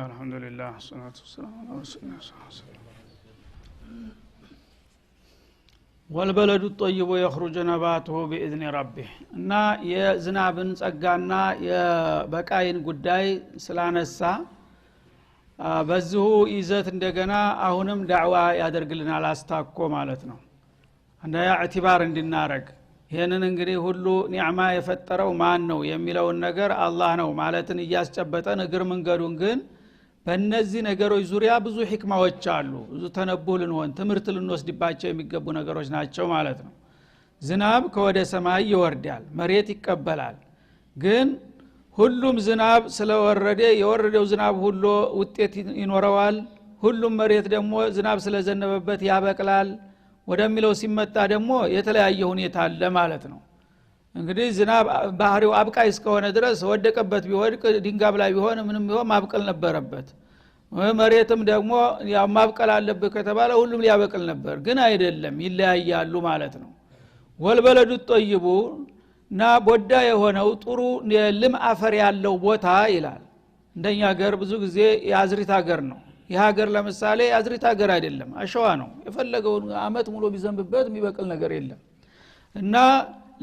الحمد لله والصلاة والسلام على رسول الله صلى الله عليه وسلم. والبلد الطيب يخرج نباته بإذن ربه እና የዝናብን ጸጋና የበቃይን ጉዳይ ስላነሳ በዚሁ ይዘት እንደገና አሁንም ዳዕዋ ያደርግልናል አስታኮ ማለት ነው። አንዳ ኢዕቲባር እንድናረግ ይሄንን እንግዲህ ሁሉ ኒዕማ የፈጠረው ማን ነው የሚለውን ነገር አላህ ነው ማለትን እያስጨበጠን እግር መንገዱን ግን በእነዚህ ነገሮች ዙሪያ ብዙ ህክማዎች አሉ። ብዙ ተነቡህ ልንሆን ትምህርት ልንወስድባቸው የሚገቡ ነገሮች ናቸው ማለት ነው። ዝናብ ከወደ ሰማይ ይወርዳል፣ መሬት ይቀበላል። ግን ሁሉም ዝናብ ስለወረደ የወረደው ዝናብ ሁሉ ውጤት ይኖረዋል? ሁሉም መሬት ደግሞ ዝናብ ስለዘነበበት ያበቅላል ወደሚለው ሲመጣ ደግሞ የተለያየ ሁኔታ አለ ማለት ነው። እንግዲህ ዝናብ ባህሪው አብቃይ እስከሆነ ድረስ ወደቀበት ቢወድቅ ድንጋይ ላይ ቢሆን ምንም ቢሆን ማብቀል ነበረበት። መሬትም ደግሞ ያው ማብቀል አለበት ከተባለ ሁሉም ሊያበቅል ነበር። ግን አይደለም፣ ይለያያሉ ማለት ነው። ወልበለዱ ጠይቡ ና ቦዳ የሆነው ጥሩ የልም አፈር ያለው ቦታ ይላል። እንደኛ ሀገር ብዙ ጊዜ የአዝሪት ሀገር ነው። ይህ ሀገር ለምሳሌ የአዝሪት ሀገር አይደለም፣ አሸዋ ነው። የፈለገውን አመት ሙሉ ቢዘንብበት የሚበቅል ነገር የለም። እና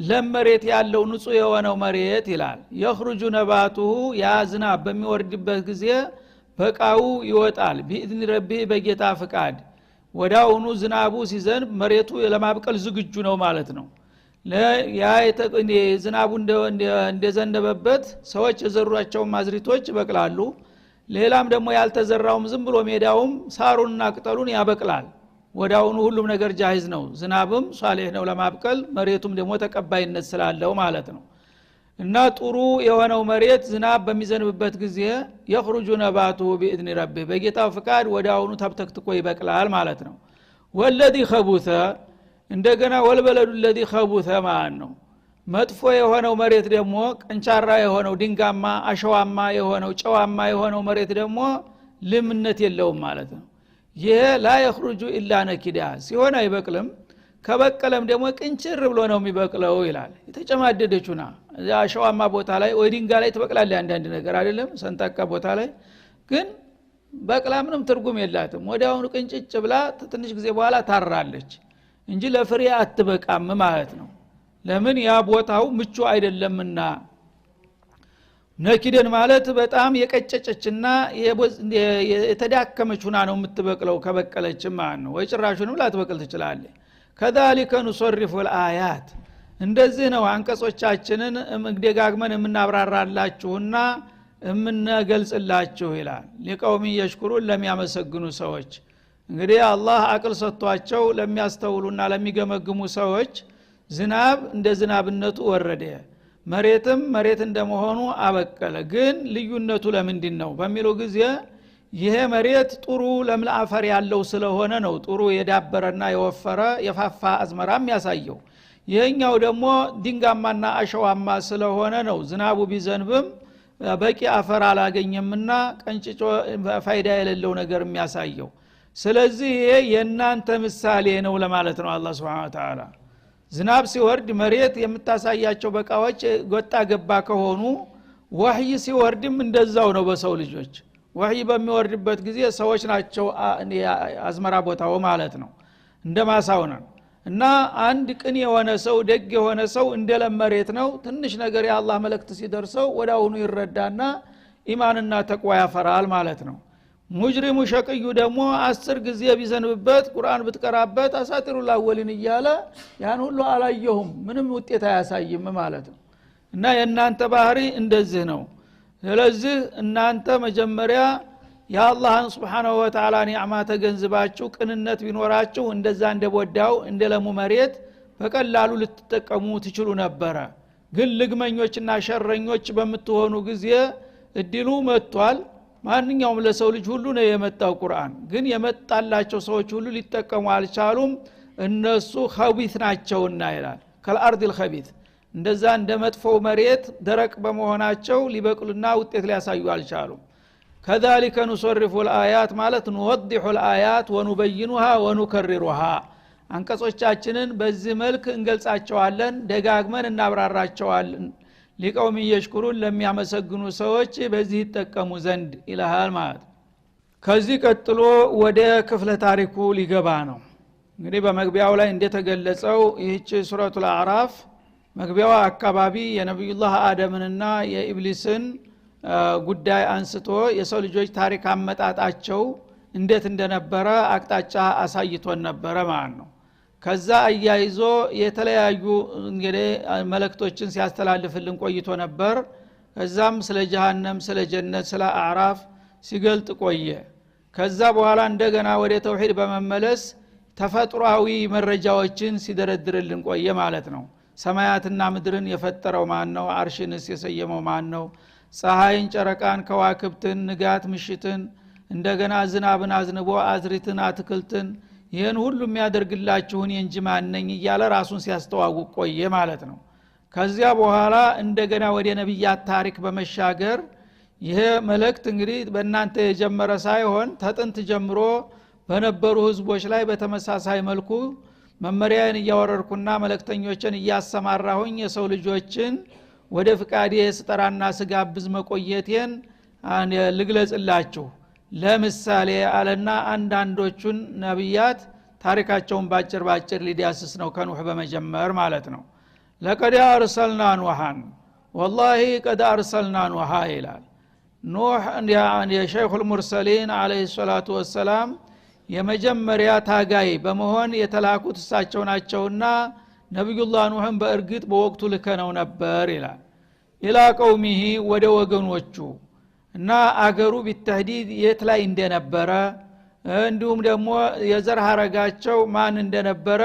ለመሬት ያለው ንጹህ የሆነው መሬት ይላል يخرج نباته ያ ዝናብ በሚወርድበት ጊዜ በቃው ይወጣል بإذن ربه በጌታ ፍቃድ። ወዳውኑ ዝናቡ ሲዘንብ መሬቱ ለማብቀል ዝግጁ ነው ማለት ነው። ያ ዝናቡ እንደዘነበበት ሰዎች የዘሯቸው ማዝሪቶች ይበቅላሉ። ሌላም ደግሞ ያልተዘራውም ዝም ብሎ ሜዳውም ሳሩንና ቅጠሉን ያበቅላል። ወዳውኑ ሁሉም ነገር ጃሂዝ ነው። ዝናብም ሷሊህ ነው ለማብቀል፣ መሬቱም ደግሞ ተቀባይነት ስላለው ማለት ነው። እና ጥሩ የሆነው መሬት ዝናብ በሚዘንብበት ጊዜ يخرج نباته بإذن ربه በጌታው ፍቃድ ወዳውኑ ተብተክትኮ ይበቅላል ማለት ነው። والذي خبث እንደገና والبلد الذي خبث ማለት ነው። መጥፎ የሆነው መሬት ደግሞ ቀንቻራ የሆነው ድንጋማ አሸዋማ የሆነው ጨዋማ የሆነው መሬት ደግሞ ልምነት የለውም ማለት ነው። ይሄ لا يخرج الا نكدا ሲሆን አይበቅልም። ከበቀለም ደግሞ ቅንጭር ብሎ ነው የሚበቅለው ይላል። የተጨማደደችና አሸዋማ ቦታ ላይ ወይ ድንጋይ ላይ ትበቅላለች አንዳንድ ነገር አይደለም፣ ሰንጣቃ ቦታ ላይ ግን በቅላ ምንም ትርጉም የላትም። ወዲያውኑ ቅንጭጭ ብላ ትንሽ ጊዜ በኋላ ታራለች እንጂ ለፍሬ አትበቃም ማለት ነው። ለምን? ያ ቦታው ምቹ አይደለምና። ነኪደን ማለት በጣም የቀጨጨችና የተዳከመች ሆና ነው የምትበቅለው ከበቀለች ማለት ነው። ወይ ጭራሹንም ላትበቅል ትችላለች። كذلك نصرف الآيات እንደዚህ ነው አንቀጾቻችንን ደጋግመን የምናብራራላችሁና የምንገልጽላችሁ ይላል። ለቀውም ይሽኩሩን ለሚያመሰግኑ ሰዎች እንግዲህ አላህ አቅል ሰጥቷቸው ለሚያስተውሉና ለሚገመግሙ ሰዎች ዝናብ እንደ ዝናብነቱ ወረደ፣ መሬትም መሬት እንደመሆኑ አበቀለ። ግን ልዩነቱ ለምንድን ነው በሚለው ጊዜ ይሄ መሬት ጥሩ ለምለም አፈር ያለው ስለሆነ ነው ጥሩ የዳበረና የወፈረ የፋፋ አዝመራም ያሳየው። ይሄኛው ደግሞ ድንጋማና አሸዋማ ስለሆነ ነው ዝናቡ ቢዘንብም በቂ አፈር አላገኘምና ቀንጭጮ ፋይዳ የሌለው ነገር የሚያሳየው። ስለዚህ ይሄ የናንተ ምሳሌ ነው ለማለት ነው አላህ Subhanahu Wa Ta'ala። ዝናብ ሲወርድ መሬት የምታሳያቸው በቃዎች ወጣ ገባ ከሆኑ ወህይ ሲወርድም እንደዛው ነው በሰው ልጆች። ወህይ በሚወርድበት ጊዜ ሰዎች ናቸው አዝመራ ቦታው ማለት ነው፣ እንደማሳው ነው። እና አንድ ቅን የሆነ ሰው ደግ የሆነ ሰው እንደለመሬት ነው። ትንሽ ነገር የአላህ መልእክት ሲደርሰው ወዳውኑ ይረዳና ኢማንና ተቅዋ ያፈራል ማለት ነው። ሙጅሪሙ ሸቅዩ ደግሞ 10 ጊዜ ቢዘንብበት ቁርአን ብትቀራበት አሳጢሩል አወሊን እያለ ያን ሁሉ አላየሁም ምንም ውጤት አያሳይም ማለት ነው። እና የናንተ ባህሪ እንደዚህ ነው። ስለዚህ እናንተ መጀመሪያ የአላህን Subhanahu Wa Ta'ala ኒዕማ ተገንዝባችሁ ቅንነት ቢኖራችሁ እንደዛ እንደቦዳው እንደለሙ መሬት በቀላሉ ልትጠቀሙ ትችሉ ነበር። ግን ልግመኞችና ሸረኞች በመትሆኑ ጊዜ እድሉ መጥቷል። ማንኛውም ለሰው ልጅ ሁሉ ነው የመጣው ቁርአን። ግን የመጣላቸው ሰዎች ሁሉ ሊጠቀሙ አልቻሉም። እነሱ ኸቢት ናቸውና ይላል ከልአርዲል ኸቢት እንደዛ እንደመጥፈው መሬት ደረቅ በመሆናቸው ሊበቅሉና ውጤት ሊያሳዩ አልቻሉም። كذلك نصرف الآيات ማለት نوضح الآيات ونبينها ونكررها አንቀጾቻችንን በዚህ መልክ እንገልጻቸዋለን ደጋግመን እናብራራቸዋለን። لقوم يشكرون ለሚያመሰግኑ ሰዎች በዚህ ይጠቀሙ ዘንድ ይላል ማለት ከዚህ ቀጥሎ ወደ ክፍለ ታሪኩ ሊገባ ነው። እንግዲህ በመግቢያው ላይ እንደተገለጸው ይህች ሱረቱል አዕራፍ መግቢያው አካባቢ የነብዩላህ አደምንና የኢብሊስን ጉዳይ አንስቶ የሰው ልጆች ታሪክ አመጣጣቸው እንዴት እንደነበረ አቅጣጫ አሳይቶን ነበር ማለት ነው። ከዛ አያይዞ የተለያዩ እንግዲህ መልእክቶችን ሲያስተላልፍልን ቆይቶ ነበር። ከዛም ስለ ጀሃነም፣ ስለ ጀነት፣ ስለ አዕራፍ ሲገልጥ ቆየ። ከዛ በኋላ እንደገና ወደ ተውሂድ በመመለስ ተፈጥሯዊ መረጃዎችን ሲደረድርልን ቆየ ማለት ነው። ሰማያትና ምድርን የፈጠረው ማን ነው? አርሽንስ የሰየመው ማን ነው? ፀሐይን፣ ጨረቃን፣ ከዋክብትን፣ ንጋት ምሽትን፣ እንደገና ዝናብን አዝንቦ አዝሪትን፣ አትክልትን ይሄን ሁሉ የሚያደርግላችሁን እንጂ ማን ነኝ እያለ ራሱን ሲያስተዋውቅ ቆየ ማለት ነው። ከዚያ በኋላ እንደገና ወደ ነብያት ታሪክ በመሻገር ይሄ መልእክት እንግዲህ በእናንተ የጀመረ ሳይሆን ተጥንት ጀምሮ በነበሩ ህዝቦች ላይ በተመሳሳይ መልኩ መመሪያን እያወረርኩና መልእክተኞችን እያሰማራሁኝ የሰው ልጆችን ወደ ፍቃዴ ስጠራና ስጋብዝ መቆየቴን ልግለጽላችሁ። ለምሳሌ አለና አንዳንዶቹን ነብያት ታሪካቸውን ባጭር ሊዳስስ ነው ከኑህ በመጀመር ማለት ነው። ለቀድ አርሰልና ኑሃን والله قد አርሰልና ኑሃ ይላል። ኑህ የሸይኹል ሙርሰሊን አለይሂ ሰላቱ ወሰላም የመጀመሪያ ታጋይ በመሆን የተላኩት እሳቸው ናቸውና ነብዩላህ ኑህን በእርግጥ በወቅቱ ልከነው ነበር ይላል። ኢላ ቀውሚሂ ወደ ወገኖቹ እና አገሩ ቢተህዲድ የት ላይ እንደነበረ እንዲሁም ደግሞ የዘር ሐረጋቸው ማን እንደነበረ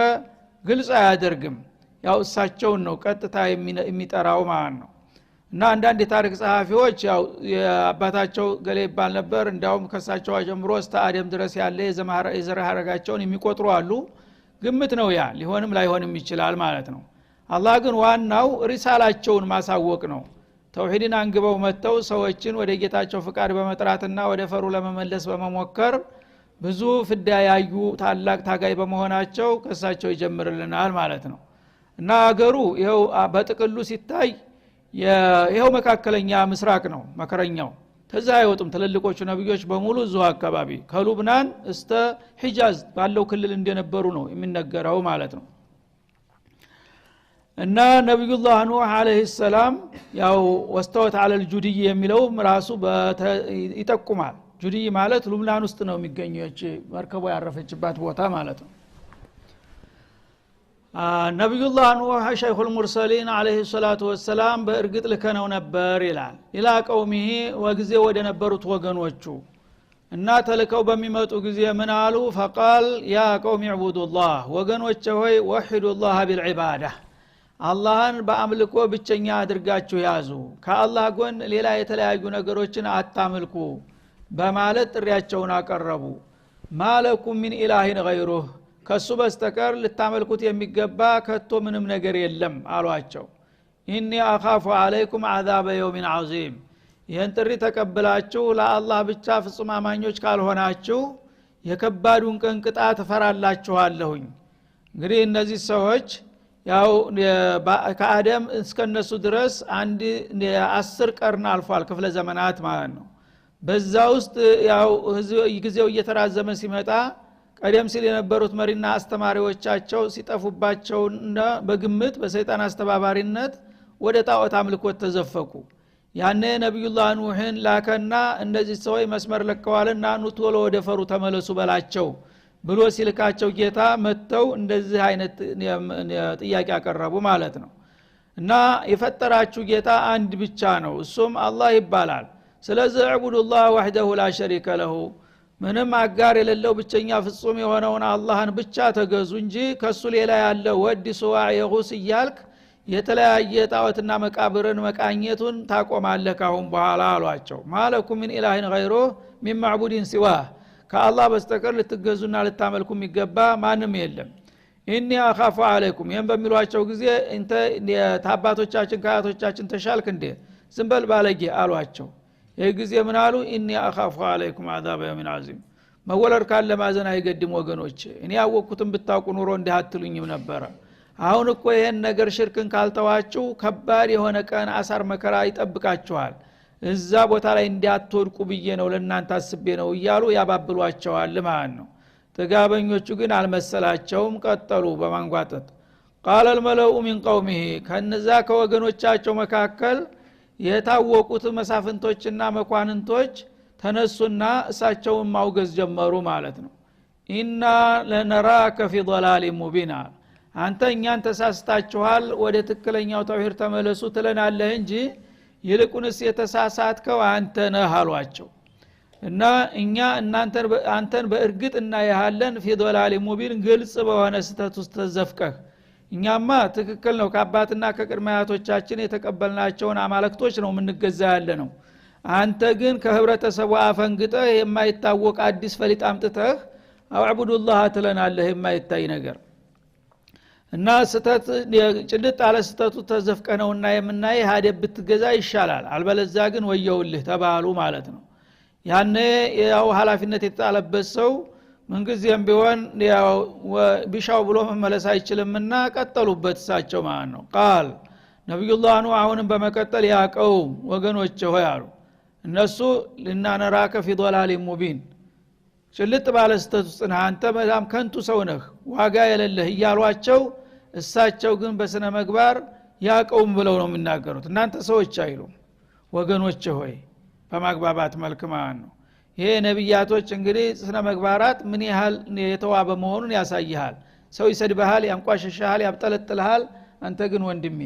ግልጽ አያደርግም። ያው እሳቸውን ነው ቀጥታ የሚጠራው ማለት ነው። እና አንዳንድ የታሪክ ጸሐፊዎች ያው የአባታቸው ገሌ ይባል ነበር እንዳውም ከሳቸው ጀምሮ እስከ አደም ድረስ ያለ የዘር ሐረጋቸውን የሚቆጥሩ አሉ። ግምት ነው፣ ያ ሊሆንም ላይሆንም ይችላል ማለት ነው። አላህ ግን ዋናው ሪሳላቸውን ማሳወቅ ነው። ተውሂድን አንግበው መተው ሰዎችን ወደ ጌታቸው ፍቃድ በመጥራትና ወደ ፈሩ ለመመለስ በመሞከር ብዙ ፍዳ ያዩ ታላቅ ታጋይ በመሆናቸው ከሳቸው ይጀምርልናል ማለት ነው። እና አገሩ ይሄው በጥቅሉ ሲታይ ይሄው መካከለኛ ምስራቅ ነው መከረኛው። ተዛ አይወጡም ትልልቆቹ ነብዮች በሙሉ እዛው አካባቢ ከሉብናን እስከ ሂጃዝ ባለው ክልል እንደነበሩ ነው የሚነገረው ማለት ነው። እና ነብዩላህ ኑህ አለይሂ ሰላም ያው ወስተወት አለል ጁድይ የሚለው ራሱ ይጠቁማል። ጁድይ ማለት ሉብናን ውስጥ ነው የሚገኘው መርከቧ ያረፈችባት ቦታ ማለት ነው። ነብዩላህ ኑህ ሸይኹል ሙርሰሊን አለይሂ ሰላቱ ወሰላም በእርግጥ ልከነው ነበር ይላል። ኢላ ቀውሚሂ ወግዜ ወደ ነበሩት ወገኖቹ እና ተልከው በሚመጡ ጊዜ ምን አሉ? ፈቃል ያ ቀውሚ ዕቡዱላህ ወገኖቼ ሆይ ወሂዱላህ ቢልዒባዳ አላህን በአምልኮ ብቸኛ አድርጋችሁ ያዙ፣ ከአላህ ጎን ሌላ የተለያዩ ነገሮችን አታምልኩ በማለት ጥሪያቸውን አቀረቡ። ማለኩም ሚን ኢላሂን ገይሩህ ከሱ በስተቀር ልታመልኩት የሚገባ ከቶ ምንም ነገር የለም አሏቸው። ኢኒ አኻፉ አለይኩም አዛበ የውሚን ዐዚም ይህን ጥሪ ተቀብላችሁ ለአላህ ብቻ ፍጹም አማኞች ካልሆናችሁ የከባዱን ቀን ቅጣት እፈራላችኋለሁኝ። እንግዲህ እነዚህ ሰዎች ያው ከአደም እስከነሱ ድረስ 10 ቀርን አልፏል ክፍለ ዘመናት ማለት ነው። በዛ ውስጥ ያው ጊዜው እየተራዘመ ሲመጣ ቀደም ሲል የነበሩት መሪና አስተማሪዎቻቸው ሲጠፉባቸውና በግምት በሰይጣን አስተባባሪነት ወደ ጣዖት አምልኮት ተዘፈቁ። ያኔ ነብዩላህ ኑህን ላከና እነዚህ ሰዎች መስመር ለቀዋልና ኑ ቶሎ ወደ ፈሩ ተመለሱ በላቸው ብሎ ሲልካቸው ጌታ መተው እንደዚህ አይነት ጥያቄ አቀረቡ ማለት ነው። እና የፈጠራችሁ ጌታ አንድ ብቻ ነው፣ እሱም አላህ ይባላል። ስለዚህ ዕቡዱላህ ወህደሁ ላ ሸሪከ ለሁ ምንም አጋር የሌለው ብቸኛ ፍጹም የሆነውን አላህን ብቻ ተገዙ እንጂ ከሱ ሌላ ያለ ወዲ ሱዋ የጉስ እያልክ የተለያየ ጣዖትና መቃብርን መቃኘቱን ታቆማለህ ካሁን በኋላ አሏቸው። ማለኩም ሚን ኢላሂን ገይሩህ ሚን ማዕቡዲን ሲዋህ ከአላህ በስተቀር ልትገዙና ልታመልኩ የሚገባ ማንም የለም። ኢኒ አኻፉ አለይኩም ይህም በሚሏቸው ጊዜ እንተ ታባቶቻችን ከአያቶቻችን ተሻልክ እንዴ ዝም በል ባለጌ አሏቸው። ይህ ጊዜ ምን አሉ? ኢኒ አኻፉ አለይኩም አዛበ የውሚን ዐዚም መወለድ ካለ ማዘን አይገድም ወገኖች፣ እኔ ያወቅኩትን ብታውቁ ኑሮ እንዲህ አትሉኝም ነበረ። አሁን እኮ ይሄን ነገር ሽርክን ካልተዋችሁ ከባድ የሆነ ቀን አሳር መከራ ይጠብቃችኋል። እዛ ቦታ ላይ እንዲያትወድቁ ብዬ ነው ለእናንተ አስቤ ነው እያሉ ያባብሏቸዋል ማለት ነው። ተጋበኞቹ ግን አልመሰላቸውም፣ ቀጠሉ በማንጓጠጥ قال الملأ من قومه ከነዛ ከወገኖቻቸው መካከል የታወቁት መሳፍንቶችና መኳንንቶች ተነሱና እሳቸውን ማውገዝ ጀመሩ ማለት ነው። ኢና ለነራከ في ضلال مبين አንተ እኛን ተሳስታችኋል ወደ ትክክለኛው ተውሂድ ተመለሱ ትለናለህ እንጂ ይልቁንስ የተሳሳትከው አንተ ነህ አሏቸው። እና እኛ አንተን በእርግጥ እናያለን في ضلال مبين ግልጽ በሆነ ስተት ውስጥ ተዘፍቀህ እኛማ ትክክል ነው ከአባትና ከቅድማያቶቻችን የተቀበልናቸውን አማልክቶች ነው የምንገዛ ያለ ነው። አንተ ግን ከህብረተሰቡ አፈንግጠህ የማይታወቅ አዲስ ፈሊጥ አምጥተህ አዕቡዱላህ ትለናለህ የማይታይ ነገር እና ስተት ጭልጥ አለ ስተቱ ተዘፍቀህ ነውና የምናይ ሀደብ ብትገዛ ይሻላል፣ አልበለዚያ ግን ወየውልህ ተባሉ ማለት ነው። ያኔ ያው ኃላፊነት የተጣለበት ሰው መንግስቱም ቢሆን ያው ቢሻው ብሎ መመለስ አይችልምና ቀጠሉበት እሳቸው ማለት ነው። ቃል ነብዩላህ ነው አሁንም በመቀጠል ያቀው ወገኖች ሆይ አሉ እነሱ ለናነራከ في ضلال مبين ጭልጥ ባለ ስተት ውስጥ ነህ አንተ በጣም ከንቱ ሰው ነህ ዋጋ የሌለህ እያሏቸው እሳቸው ግን በስነ ምግባር ያቀውም ብለው ነው የሚናገሩት። እናንተ ሰዎች አይሉም ወገኖች ሆይ በማግባባት መልክ ማለት ነው። ይሄ ነብያቶች እንግዲህ ስነ ምግባራት ምን ያህል የተዋበ መሆኑን ያሳያል። ሰው ይሰድብሃል፣ ያንቋሽሽሃል፣ ያብጠለጥልሃል፣ አንተ ግን ወንድሜ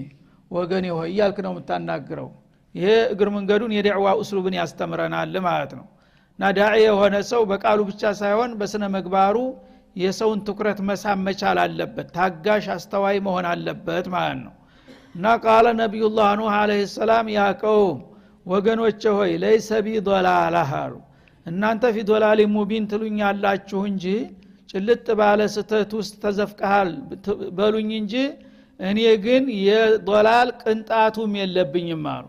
ወገኔ ሆይ እያልክ ነው የምታናግረው። ይሄ እግር መንገዱን የደዕዋ ኡስሉብን ያስተምረናል ማለት ነው። እና ዳዒ የሆነ ሰው በቃሉ ብቻ ሳይሆን በስነ ምግባሩ የሰውን ትኩረት መሳብ መቻል አለበት፣ ታጋሽ አስተዋይ መሆን አለበት ማለት ነው። እና ቃለ ነብዩላህ ኑህ አለይሂ ሰላም ያ ቀውም ወገኖቼ ሆይ ለይሰ ቢ ضلالة አሉ እናንተ في ضلال مبين ትሉኛላችሁ እንጂ ጭልጥ ባለ ስተት ውስጥ ተዘፍቀሃል በሉኝ እንጂ እኔ ግን የضلال ቅንጣቱም የለብኝም አሉ።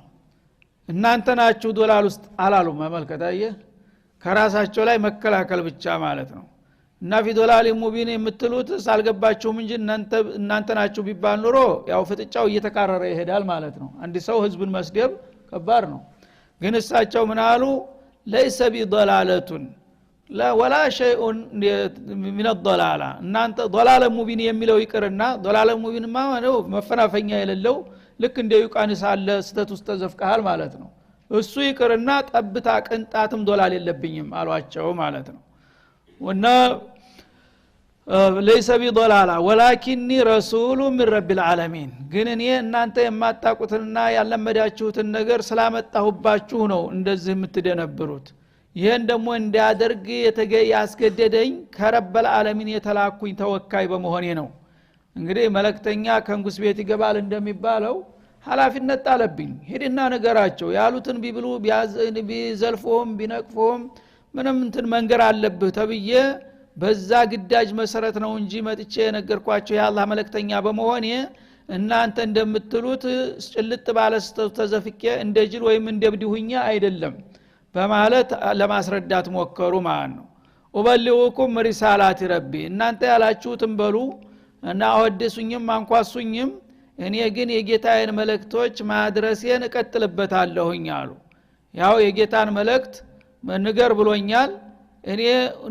እናንተ ናችሁ ዶላል ውስጥ አላሉ መመልከታየ ከራሳቸው ላይ መከላከል ብቻ ማለት ነው። እና في ضلال مبين የምትሉት ሳልገባችሁም እንጂ እናንተ ናችሁ ቢባል ኑሮ ያው ፍጥጫው እየተካረረ ይሄዳል ማለት ነው። አንድ ሰው ህዝብን መስደብ ከባድ ነው። ግን እሳቸው ምን አሉ ليس بضلالة لا ولا شيء من الضلالة እናንተ ضلال مبين የሚለው ይቅርና ضلال مبين ነው መፈናፈኛ የሌለው ልክ እንደ ዩቃንስ አለ ስተት ውስጥ ተዘፍቀሃል ማለት ነው። እሱ ይቅርና ጠብታ ቅንጣትም ዶላል የለብኝም አሏቸው ማለት ነው። ወና ليس بضلالة ولكني رسول من رب العالمين ግን እኔ እናንተ የማታውቁትና ያለመዳችሁትን ነገር ስላመጣሁባችሁ ነው እንደዚህ የምትደነብሩት። ይሄን ደግሞ እንዲያደርግ ያስገደደኝ ከረበል ዓለሚን የተላኩኝ ተወካይ በመሆኔ ነው። እንግዲህ መልእክተኛ ከንጉስ ቤት ይገባል እንደሚባለው ኃላፊነት ጣለብኝ። ሄድና ነገራቸው ያሉትን ቢብሉ ቢዘልፉም ቢነቅፉም ምንም እንትን መንገር አለብህ ተብዬ በዛ ግዳጅ መሰረት ነው እንጂ መጥቼ የነገርኳችሁ የአላህ መልእክተኛ በመሆኔ እናንተ እንደምትሉት ጭልጥ ባለ ስተት ተዘፍቄ እንደ ጅል ወይም እንደ እብድ ሁኛ አይደለም በማለት ለማስረዳት ሞከሩ ማለት ነው። ወበልውኩም ሪሳላት ረቢ እናንተ ያላችሁትን በሉ እና አወድሱኝም አንኳሱኝም እኔ ግን የጌታዬን መልእክቶች ማድረሴን እቀጥልበታለሁኝ አሉ። ያው የጌታን መልእክት ንገር ብሎኛል እኔ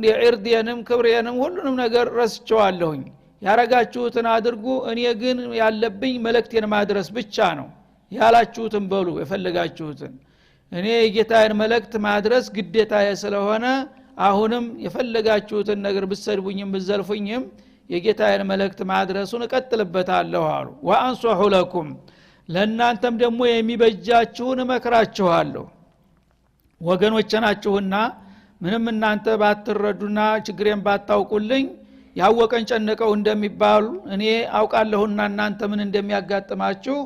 የኢርዲየንም ክብሬንም ሁሉንም ነገር ረስቸዋለሁኝ። ያረጋችሁትን አድርጉ እኔ ግን ያለብኝ መልእክቴን ማድረስ ብቻ ነው። ያላችሁትን በሉ የፈለጋችሁትን እኔ የጌታዬን መልእክት ማድረስ ግዴታዬ ስለሆነ አሁንም የፈለጋችሁትን ነገር ብትሰድቡኝም ብትዘልፉኝም የጌታዬን መልእክት ማድረሱን እቀጥልበታለሁ አሉ። ወአንሱሑ ለኩም ለእናንተም ደግሞ የሚበጃችሁን እመክራችኋለሁ። ወገኖቼ ናችሁና ምንም እናንተ ባትረዱና ችግሬን ባታውቁልኝ ያወቀን ጨነቀው እንደሚባሉ እኔ አውቃለሁና እናንተ ምን እንደሚያጋጥማችሁ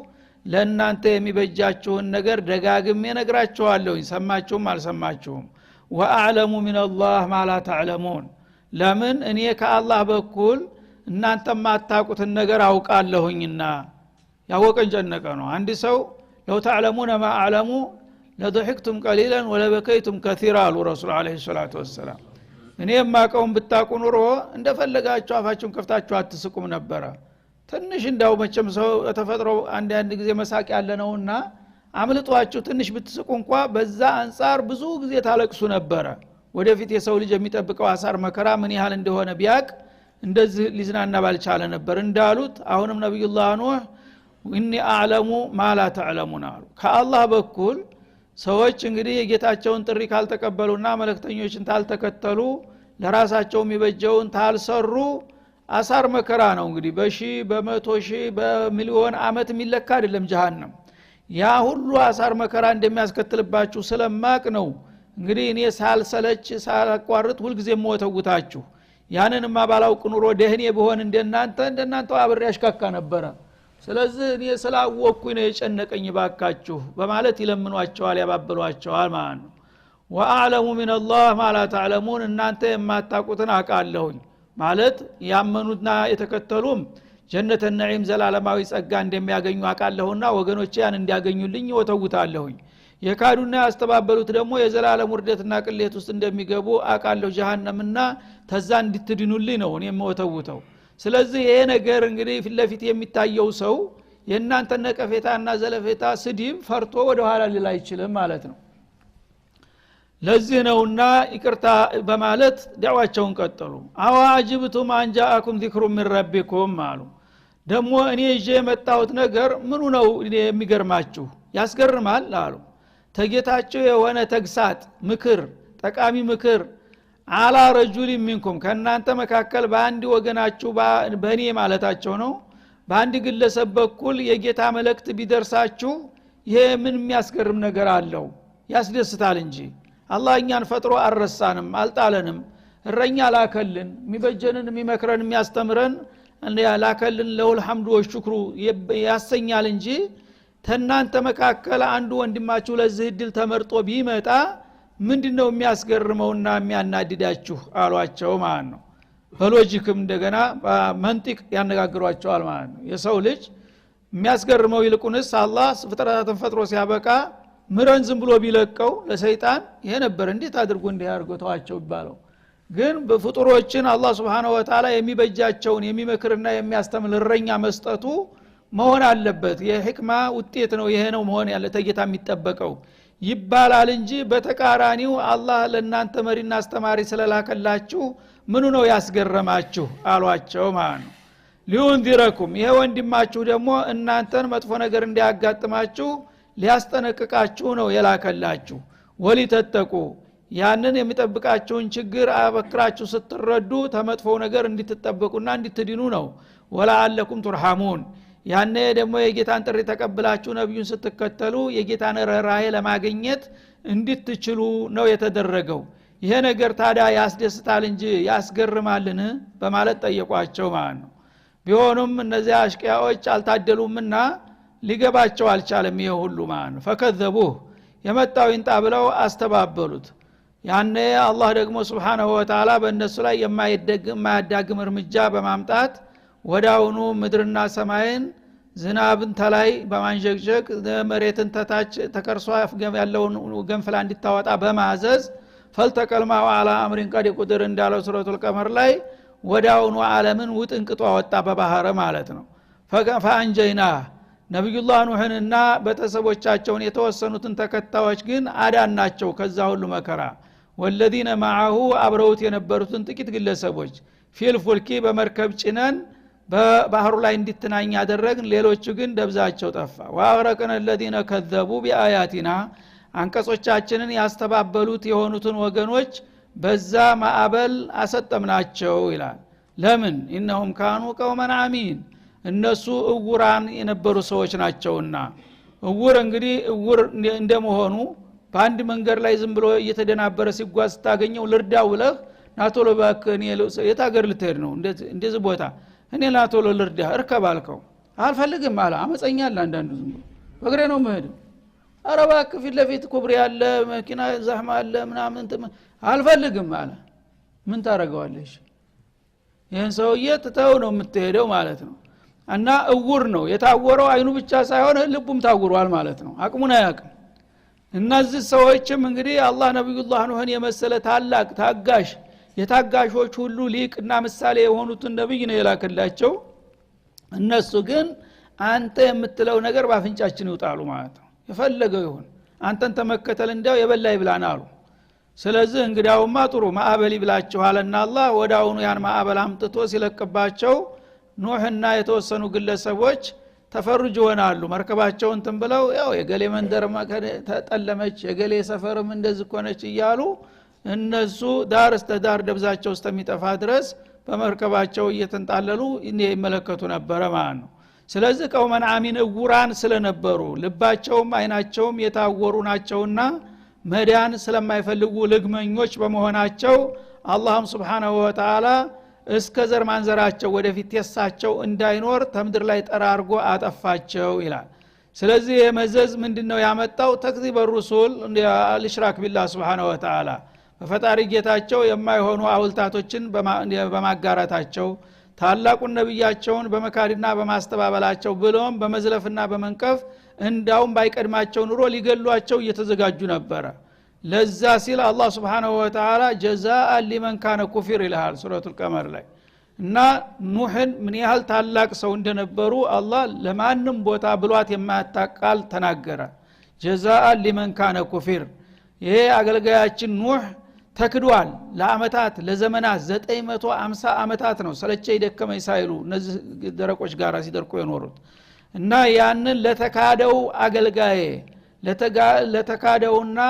ለእናንተ የሚበጃችሁን ነገር ደጋግሜ ነግራችኋለሁ ሰማችሁም አልሰማችሁም። ወአዕለሙ ሚነላህ ማ ላ ተዕለሙን ለምን እኔ ከአላህ በኩል እናንተ ማታውቁትን ነገር አውቃለሁኝና ያወቀን ጨነቀ ነው። አንድ ሰው ለው ተዕለሙነ ማ አዕለሙ ለضحكتم قليلا ولبكيتم كثيرا አሉ ረሱል አለይሂ ሰላቱ ወሰለም። እኔ ማቀውን ብታቁ ኑሮ እንደፈለጋችሁ አፋችሁን ከፍታችሁ አትስቁም ነበር። ትንሽ እንዳው መቼም ሰው ተፈጥሮ አንድ ጊዜ መሳቅ ያለ ነውና አምልጧችሁ ትንሽ ብትስቁ እንኳን በዛ አንፃር ብዙ ጊዜ ታለቅሱ ነበር ወደፊት የሰው ልጅ የሚጠብቀው አሳር መከራ ምን ያህል እንደሆነ ቢያቅ እንደዚህ ሊዝናና ባልቻለ ነበር እንዳሉት አሁንም ነብዩላህ ኑህ ኢኒ አዕለሙ ማ ላ ተዕለሙን አሉ ከአላህ በኩል ሰዎች እንግዲህ የጌታቸውን ጥሪ ካልተቀበሉና መልእክተኞችን ታልተከተሉ ለራሳቸው የሚበጀውን ታልሰሩ አሳር መከራ ነው እንግዲህ በሺ በመቶ ሺ በሚሊዮን አመት የሚለካ አይደለም ጀሃነም ያ ሁሉ አሳር መከራ እንደሚያስከትልባችሁ ስለማቅ ነው እንግዲህ እኔ ሳልሰለች ሳላቋርጥ ሁሉ ጊዜ ሞተውታችሁ ያንንማ ባላውቅ ኑሮ ደህኔ በሆን እንደናንተው አብሬ ያሽካካ ነበር ስለዚህ እኔ ስላወቅኩኝ ነው የጨነቀኝ ባካችሁ በማለት ይለምኗቸዋል ያባበሏቸዋል ማለት ነው ወአዕለሙ ሚነላህ ማ ላ ተዕለሙን እናንተ የማታውቁትን አውቃለሁኝ ማለት ያመኑና የተከተሉም ጀነተ ነዒም ዘላለማዊ ጸጋ እንደሚያገኙ አውቃለሁና ወገኖቼ ያን እንዲያገኙልኝ ወተውታለሁኝ የካዱና ያስተባበሉት ደግሞ የዘላለም ውርደትና ቅሌት ውስጥ እንደሚገቡ አውቃለሁ ጀሃነምና ተዛ እንድትድኑልኝ ነው እኔ ወተውተው ስለዚህ ይሄ ነገር እንግዲህ ፍለፊት የሚታየው ሰው የእናንተ ነቀፌታና ዘለፌታ ስድብ ፈርቶ ወደ ኋላ ሊል አይችልም ማለት ነው ለዚህ ነውና ይቅርታ በማለት ዳዋቸውን ቀጠሉ አዋጅብቱም አንጃአኩም ዚክሩ ሚን ረቢኩም አሉ ደሞ እኔ ይዤ የመጣሁት ነገር ምኑ ነው የሚገርማችሁ ያስገርማል አሉ ተጌታችሁ የሆነ ተግሳጥ ምክር ጠቃሚ ምክር አላ ረጁል ሚንኩም ከናንተ መካከል በአንድ ወገናችሁ በእኔ ማለታቸው ነው በአንድ ግለሰብ በኩል የጌታ መልእክት ቢደርሳችሁ ይሄ ምን የሚያስገርም ነገር አለው ያስደስታል እንጂ አላህ እኛን ፈጥሮ አልረሳንም አልጣለንም እረኛ ላከልን የሚበጀንን የሚመክረን የሚያስተምረን ላከልን ለሁል ሐምዱ ወሽክሩ ያሰኛል እንጂ ተናንተ መካከል አንዱ ወንድማችሁ ለዚህ እድል ተመርጦ ቢመጣ ምንድነው የሚያስገርመውና የሚያናድዳችሁ አሏቸው ማለት ነው በሎጂክም እንደገና መንጢቅ ያነጋግሯቸዋል ማለት ነው የሰው ልጅ የሚያስገርመው ይልቁንስ አላህ ፍጥረታትን ፈጥሮ ሲያበቃ ምረን ዝም ብሎ ቢለቀው ለሰይጣን ይሄ ነበር እንዴት አድርጎ እንዲያርገታቸው ይባለው ግን በፍጡሮችን አላህ Subhanahu Wa Ta'ala የሚበጃቸውን የሚመክርና የሚያስተምር እረኛ መስጠቱ መሆን አለበት የህክማ ውጤት ነው ይሄ ነው መሆን ያለ ተጌታ የሚጠበቀው ይባላል እንጂ በተቃራኒው አላህ ለእናንተ መሪና አስተማሪ ስለላከላችሁ ምኑ ነው ያስገረማችሁ አሏቸው ማለት ነው ሊኡንዚረኩም ይሄ ወንድማችሁ ደግሞ እናንተን መጥፎ ነገር እንዲያጋጥማችሁ ሊያስጠነቅቃችሁ ነው የላከላችሁ ወሊተተቁ ያንን የሚጠብቃችሁን ችግር አበክራችሁ ስትረዱ ተመጥፎ ነገር እንድትጠበቁና እንድትድኑ ነው ወላአለኩም ቱርሐሙን ያኔ ደግሞ የጌታን ጥሪ ተቀብላችሁ ነብዩን ስትከተሉ የጌታን ራራዬ ለማግኘት እንድትችሉ ነው የተደረገው ይሄ ነገር ታዲያ ያስደስታል እንጂ ያስገርማልን በማለት ጠየቋቸው ማለት ነው ቢሆኑም እነዚያ አሽቂያዎች አልታደሉምና ሊገባቸው አልቻለም ይሄ ሁሉ ማለት ነው ፈከዘቡህ የመጣው ይንጣ ብለው አስተባበሉት ያኔ አላህ ደግሞ Subhanahu Wa Ta'ala በእነሱ ላይ የማያዳግም እርምጃ በማምጣት ወዳውኑ ምድርና ሰማይን ዝናብን ተላይ በማንጀግጀግ መሬትን ተታች ተከርሷ ያለውን ገንፍላ እንዲታወጣ በማዘዝ ፈልተቀልማው አላ አምሪን ቀድ ቁድር እንዳለው ሱረቱል ቀመር ላይ ወዳውኑ ዓለምን ውጥንቅጦ ወጣ በባህር ማለት ነው ፈአንጀይና ነብዩላህ ኑህንና በተሰቦቻቸውን የተወሰኑትን ተከታዮች ግን አዳናቸው ከዛ ሁሉ መከራ ወለዲነ ማአሁ አብረውት የነበሩትን ጥቂት ግለሰቦች ፊልፉልኪ በመርከብ ጭነን በባህሩ ላይ እንድትናኝ ያደረግን ሌሎቹ ግን ደብዛቸው ጠፋ ወአግረቅነ الذين كذبوا بآياتنا አንቀጾቻችንን ያስተባበሉት የሆኑትን ወገኖች በዛ ማዕበል አሰጠምናቸው ይላል ለምን انهم كانوا قوما عمين እነሱ እውራን የነበሩ ሰዎች ናቸውና እውር እንግዲህ እውር እንደመሆኑ በአንድ መንገድ ላይ ዝም ብሎ እየተደናበረ ሲጓዝ ታገኘው ልርዳው ብለህ ናቶሎ ባከን የታገር ልትሄድ ነው እንደዚህ ቦታ እኔ ናቶሎ ልርዳ እርከባልከው አልፈልግም አለ አመፀኛል አንዳንዱ ዝም ብሎ በግሬ ነው መሄድ አረባክ ፊት ለፊት ኩብሪ ያለ መኪና ዘህማ አለ ምናምን አልፈልግም አለ ምን ታረጋዋለሽ ይሄን ሰውዬ ተተው ነው የምትሄደው ማለት ነው እና እውር ነው የታወረው አይኑ ብቻ ሳይሆን ልቡም ታውሯል ማለት ነው አቅሙን አያውቅም እነዚህ ሰዎችም እንግዲህ አላህ ነብዩላህ ኑህን የመሰለ ታላቅ ታጋሽ የታጋሾች ሁሉ ሊቅና ምሳሌ የሆኑትን ነብይ ነው የላከላቸው እነሱ ግን አንተ የምትለው ነገር ባፍንጫችን ይውጣሉ ማለት ነው የፈለገው ይሁን አንተን ተመከተል እንዲያው የበላ ይብላና አሉ ስለዚህ እንግዲያውማ ጥሩ ማዕበል ይብላችኋልና አላህ ወዳውኑ ያን ማዕበል አምጥቶ ሲለቅባቸው ኑህና የተወሰኑ ግለሰቦች ተፈርጅ ሆናሉ መርከባቸውን ተንብለው ያው የገሌ መንደር ተጠለመች የገሌ ሰፈርም እንደዚህ ኮነች እያሉ እነሱ ዳር እስተ ዳር ደብዛቸው እስከሚጠፋ ድረስ በመርከባቸው እየተንጣለሉ ይመለከቱ ነበር ማለት ነው ስለዚህ ቀውመን አሚን እውራን ስለነበሩ ልባቸውም አይናቸውም የታወሩ ናቸውና መዳን ስለማይፈልጉ ልግመኞች በመሆናቸው አላህም Subhanahu Wa Ta'ala እስከ ዘር ማንዘራቸው ወደፊት የሳቸው እንዳይኖር ተምድር ላይ ጠራርጎ አጠፋቸው ይላል ስለዚህ የመዘዝ ምንድነው ያመጣው ተክዚብ الرسل الاشراك بالله Subhanahu Wa Ta'ala በፈጣሪ ጌታቸው የማይሆኑ አውልታቶችን በማጋራታቸው ታላቁን ነብያቸውን በመካድና በማስተባበላቸው ብሎም በመዝለፍና በመንቀፍ እንዳውም ባይቀድማቸው ኑሮ ሊገሏቸው እየተዘጋጁ ነበር ለዛ ሲል አላህ Subhanahu Wa Ta'ala ጀዛአ ሊመን ካነ ኩፊር ይላል ሱረቱል ቀመር ላይ እና ኑህን ምን ያህል ታላቅ ሰው እንደነበሩ አላህ ለማንም ቦታ ብሏት የማያታቃል ተናገረ ጀዛአ ሊመን ካነ ኩፊር ይሄ አገልጋያችን ኑህ ተክዷል ለአመታት ለዘመናት 950 አመታት ነው ሰለቸይ ደከመኝ ሳይሉ እነዚህ ደረቆች ጋራ ሲደርቁ የኖሩት እና ያንን ለተካደው አገልጋዬ ለተካደውና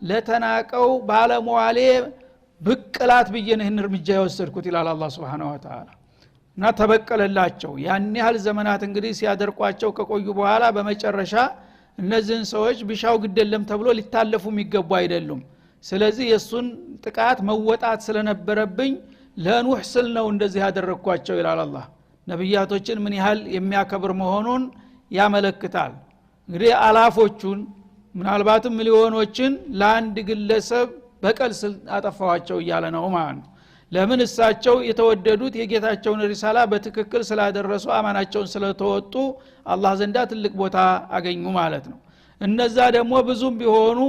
ለተናቀው ባለሟሌ ብቅላት በየነህን እርምጃ የወሰድኩት ይላል አላህ Subhanahu Wa Ta'ala እና ተበቀለላቸው ያን ያህል ዘመናት እንግዲህ ሲያደርቋቸው ከቆዩ በኋላ በመጨረሻ እነዚህን ሰዎች ቢሻው ግደለም ተብሎ ሊታለፉ የሚገቡ አይደሉም ስለዚህ የሱን ጥቃት መወጣት ስለነበረብኝ ለኑህ ስል ነው እንደዚህ ያደረኳቸው ይላል አላህ ነብያቶችን ምን ያህል የሚያከብር መሆኑን ያመለክታል እንግዲህ አላፎቹን ምናልባትም ሚሊዮኖችን ለአንድ ግለሰብ በቀል ስል አጠፋዋቸው እያለ ነው ማለት ነው ለምን እሳቸው የተወደዱት የጌታቸውን ሪሳላ በትክክል ስላደረሱ አማናቸውን ስለተወጡ አላህ ዘንዳ ትልቅ ቦታ አገኙ ማለት ነው እነዛ ደግሞ ብዙም ቢሆኑ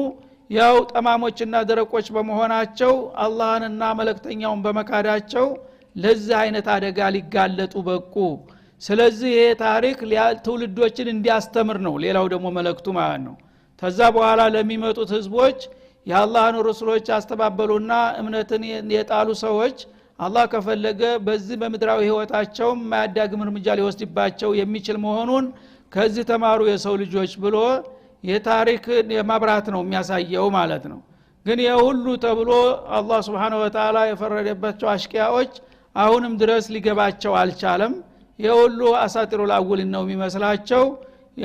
ያው ጠማሞችና ደረቆች በመሆናቸው አላህንና መልእክተኛውን በመካዳቸው ለዚህ አይነት አደጋ ሊጋለጡ በቁ ስለዚህ ይሄ ታሪክ ትውልዶችን እንዲያስተምር ነው ሌላው ደግሞ መልእክቱ ማለት ነው ከዛ በኋላ ለሚመጡት ህዝቦች የአላህን ረሱሎች አስተባበሉና እምነትን የጣሉ ሰዎች አላህ ከፈለገ በዚህ በምድራዊ ህይወታቸው ማያዳግም እርምጃ ሊወስድባቸው የሚችል መሆኑን ከዚህ ተማሩ የሰው ልጆች ብሎ የታሪክ የማብራት ነው የሚያሳየው ማለት ነው ግን የሁሉ ተብሎ አላህ Subhanahu Wa Ta'ala የፈረደባቸው አሽቂያዎች አሁንም ድረስ ሊገባቸው አልቻለም የሁሉ አሳጥሩል አውል ነው የሚመስላቸው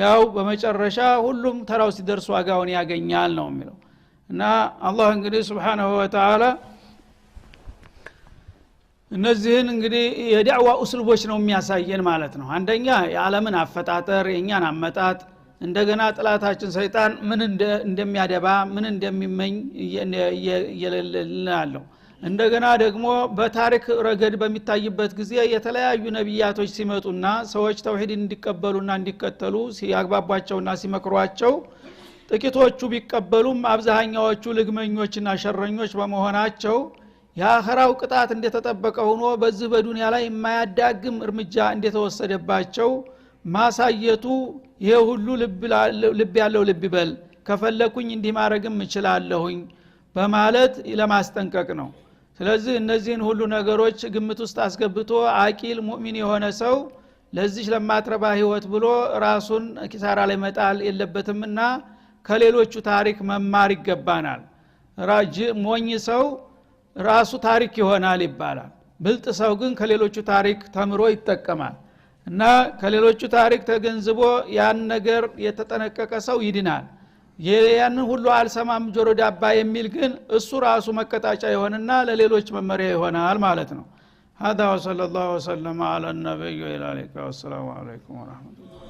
ያው በመጨረሻ ሁሉም ተራው ሲደርሱ ዋጋውን ያገኛል ነው የሚለው እና አላህ እንግዲህ Subhanahu Wa Ta'ala እነዚህን እንግዲህ የዳዕዋ ኡስሉቦች ነው የሚያሳየን ማለት ነው አንደኛ የዓለምን አፈጣጠር የኛን አመጣጥ እንደገና ጥላታችን ሰይጣን ምን እንደሚያደባ ምን እንደሚመኝ እየለለልናለው እንደገና ደግሞ በታሪክ ረገድ በሚታይበት ጊዜ የተለያዩ ነብያቶች ሲመጡና ሰዎች ተውሂድን እንዲቀበሉና እንዲከተሉ ሲያግባቧቸውና ሲመክሯቸው ጥቂቶቹ ቢቀበሉም አብዛኛዎቹ ልግመኞችና ሸረኞች በመሆናቸው ያኸራው ቅጣት እንደተጠበቀ ሆኖ በዚህ በዱንያ ላይ የማያዳግም እርምጃ እንደተወሰደባቸው ማሳየቱ ይሄ ሁሉ ልብ ያለው ልብ ይበል ከፈለኩኝ እንዲህ ማረግም እችላለሁኝ በማለት ለማስጠንቀቅ ነው ስለዚህ እነዚህን ሁሉ ነገሮች ግምት ውስጥ አስገብቶ አቂል ሙእሚን የሆነ ሰው ለዚህ ለማትረባ ህይወት ብሎ ራሱን ኪሳራ ላይ መጣል የለበትምና ከሌሎቹ ታሪክ መማር ይገባናል ሞኝ ሰው ራሱ ታሪክ ይሆናል ይባላል ብልጥ ሰው ግን ከሌሎቹ ታሪክ ተምሮ ይጠቀማል እና ከሌሎቹ ታሪክ ተገንዝቦ ያን ነገር የተጠነቀቀ ሰው ይድናል ያን ሁሉ አልሰማም ጆሮ ዳባ የሚል ግን እሱ ራሱ መቀጣጫ ይሆንና ለሌሎች መመሪያ ይሆናል ማለት ነው هذا وصلى الله وسلم على النبي وعلى اله وصحبه وسلم